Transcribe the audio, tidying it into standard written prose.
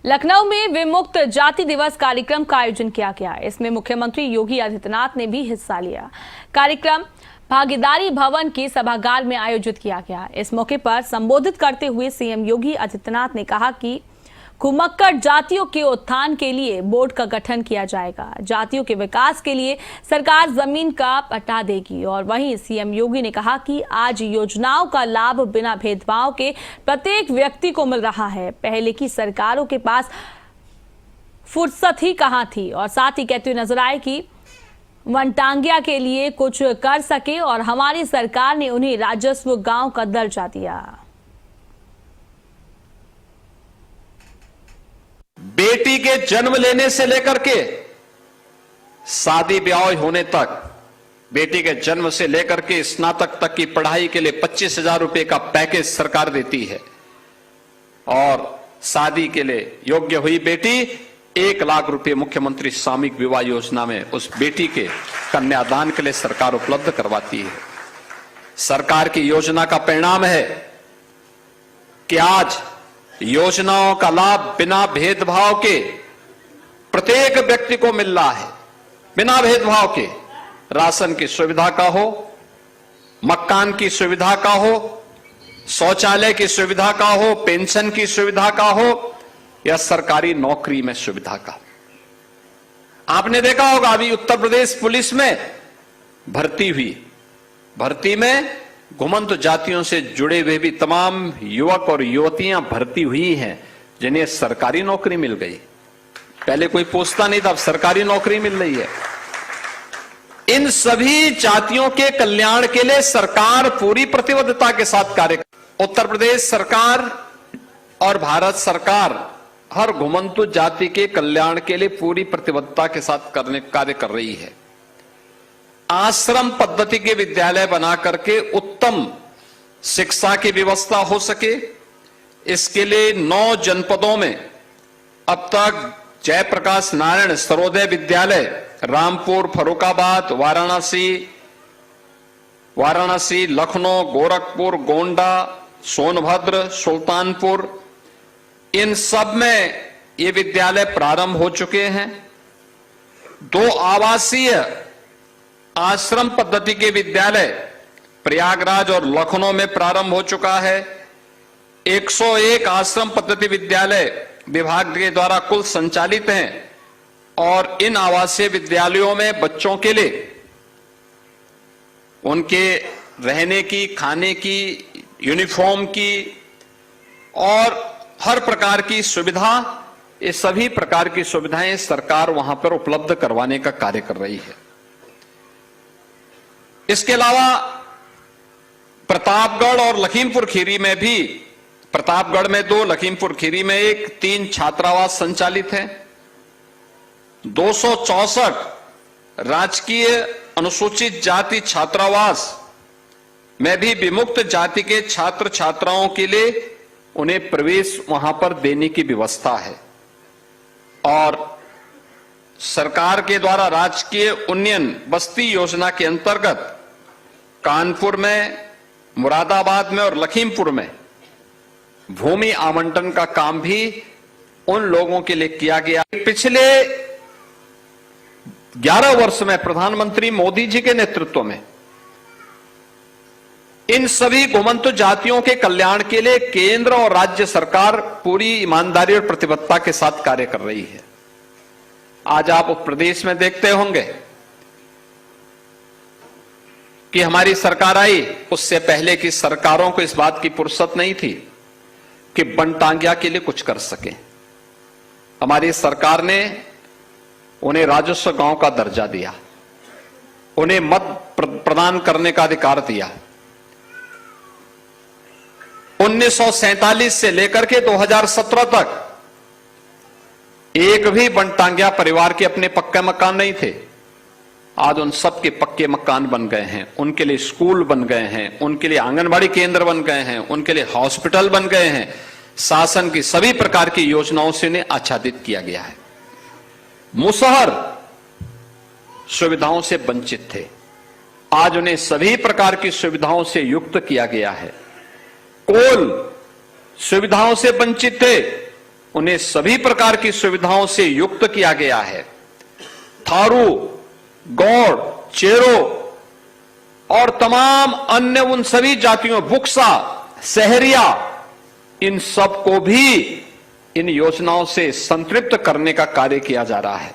लखनऊ में विमुक्त जाति दिवस कार्यक्रम का आयोजन किया गया। इसमें मुख्यमंत्री योगी आदित्यनाथ ने भी हिस्सा लिया। कार्यक्रम भागीदारी भवन के सभागार में आयोजित किया गया। इस मौके पर संबोधित करते हुए सीएम योगी आदित्यनाथ ने कहा कि घुमक्कड़ जातियों के उत्थान के लिए बोर्ड का गठन किया जाएगा। जातियों के विकास के लिए सरकार जमीन का पट्टा देगी। और वहीं सीएम योगी ने कहा कि आज योजनाओं का लाभ बिना भेदभाव के प्रत्येक व्यक्ति को मिल रहा है। पहले की सरकारों के पास फुर्सत ही कहां थी। और साथ ही कहते हुए नजर आए कि वनटांगिया के लिए कुछ कर सके और हमारी सरकार ने उन्हें राजस्व गांव का दर्जा दिया। बेटी के जन्म लेने से लेकर के शादी ब्याह होने तक, बेटी के जन्म से लेकर के स्नातक तक की पढ़ाई के लिए 25,000 रुपए का पैकेज सरकार देती है। और शादी के लिए योग्य हुई बेटी 1 लाख रुपए मुख्यमंत्री सामूहिक विवाह योजना में उस बेटी के कन्यादान के लिए सरकार उपलब्ध करवाती है। सरकार की योजना का परिणाम है कि आज योजनाओं का लाभ बिना भेदभाव के प्रत्येक व्यक्ति को मिल रहा है। बिना भेदभाव के राशन की सुविधा का हो, मकान की सुविधा का हो, शौचालय की सुविधा का हो, पेंशन की सुविधा का हो या सरकारी नौकरी में सुविधा का। आपने देखा होगा अभी उत्तर प्रदेश पुलिस में भर्ती में घुमंत जातियों से जुड़े हुए भी तमाम युवक और युवतियां भर्ती हुई हैं जिन्हें सरकारी नौकरी मिल गई। पहले कोई पूछता नहीं था, अब सरकारी नौकरी मिल रही है। इन सभी जातियों के कल्याण के लिए सरकार पूरी प्रतिबद्धता के साथ कार्य। उत्तर प्रदेश सरकार और भारत सरकार हर घुमंतु जाति के कल्याण के लिए पूरी प्रतिबद्धता के साथ कार्य कर रही है। आश्रम पद्धति के विद्यालय बना करके उत्तम शिक्षा की व्यवस्था हो सके, इसके लिए 9 जनपदों में अब तक जयप्रकाश नारायण सर्वोदय विद्यालय रामपुर, फर्रुखाबाद, वाराणसी, लखनऊ, गोरखपुर, गोंडा, सोनभद्र, सुल्तानपुर, इन सब में ये विद्यालय प्रारंभ हो चुके हैं। 2 आवासीय आश्रम पद्धति के विद्यालय प्रयागराज और लखनऊ में प्रारंभ हो चुका है। 101 आश्रम पद्धति विद्यालय विभाग के द्वारा कुल संचालित हैं। और इन आवासीय विद्यालयों में बच्चों के लिए उनके रहने की, खाने की, यूनिफॉर्म की और हर प्रकार की सुविधा, ये सभी प्रकार की सुविधाएं सरकार वहां पर उपलब्ध करवाने का कार्य कर रही है। इसके अलावा प्रतापगढ़ और लखीमपुर खीरी में भी, प्रतापगढ़ में 2, लखीमपुर खीरी में 1, 3 छात्रावास संचालित हैं। 264 राजकीय अनुसूचित जाति छात्रावास में भी विमुक्त जाति के छात्र छात्राओं के लिए उन्हें प्रवेश वहां पर देने की व्यवस्था है। और सरकार के द्वारा राजकीय उन्नयन बस्ती योजना के अंतर्गत कानपुर में, मुरादाबाद में और लखीमपुर में भूमि आवंटन का काम भी उन लोगों के लिए किया गया। पिछले 11 वर्ष में प्रधानमंत्री मोदी जी के नेतृत्व में इन सभी घुमंतु जातियों के कल्याण के लिए केंद्र और राज्य सरकार पूरी ईमानदारी और प्रतिबद्धता के साथ कार्य कर रही है। आज आप उत्तर प्रदेश में देखते होंगे कि हमारी सरकार आई, उससे पहले की सरकारों को इस बात की फुर्सत नहीं थी कि वनटांगिया के लिए कुछ कर सके। हमारी सरकार ने उन्हें राजस्व गांव का दर्जा दिया, उन्हें मत प्रदान करने का अधिकार दिया। 1947 से लेकर के 2017 तक एक भी वनटांगिया परिवार के अपने पक्के मकान नहीं थे। आज उन सब के पक्के मकान बन गए हैं, उनके लिए स्कूल बन गए हैं, उनके लिए आंगनबाड़ी केंद्र बन गए हैं, उनके लिए हॉस्पिटल बन गए हैं। शासन की सभी प्रकार की योजनाओं से उन्हें आच्छादित किया गया है। मुसहर सुविधाओं से वंचित थे, आज उन्हें सभी प्रकार की सुविधाओं से युक्त किया गया है। कोल सुविधाओं से वंचित थे, उन्हें सभी प्रकार की सुविधाओं से युक्त किया गया है। थारू, गौड़, चेरो और तमाम अन्य उन सभी जातियों, बुक्सा, सहरिया, इन सब को भी इन योजनाओं से संतृप्त करने का कार्य किया जा रहा है।